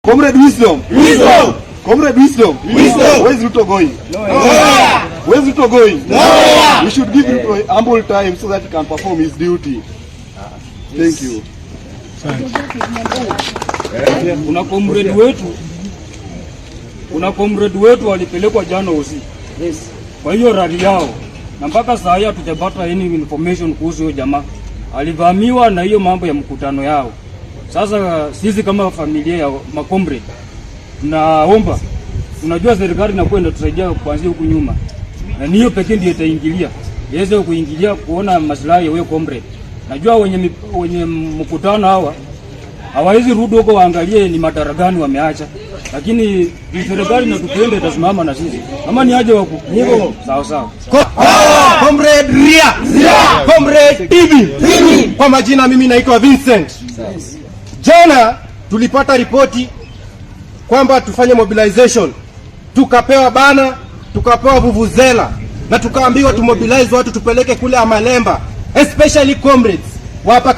Comrade Wisdom. Wisdom. Comrade Wisdom. Wisdom. Where is Ruto going? Nowhere. Where is Ruto going? Nowhere. We should give Ruto ample time so that he can perform his duty. Thank you. Kuna comrade wetu walipelekwa jana usiku. Yes. Kwa hiyo rali yao na mpaka saa hii hatujapata any information kuhusu huyo jamaa. Alivamiwa na hiyo mambo ya mkutano yao. Sasa sisi kama familia ya macomrade tunaomba, unajua serikali inakuwa inatusaidia kuanzia huku nyuma, na hiyo pekee ndiyo itaingilia iweze kuingilia kuona maslahi ya wewe comrade. Najua wenye mkutano hawa hawawezi rudi huko waangalie ni madara gani wameacha, lakini serikali inatupenda, itasimama na sisi kama ni aje wako sawa sawa. Comrade Ria. Comrade Tibi. Kwa majina mimi naitwa Vincent. Jana tulipata ripoti kwamba tufanye mobilization, tukapewa bana, tukapewa vuvuzela na tukaambiwa tumobilize watu tupeleke kule Amalemba, especially comrades wapa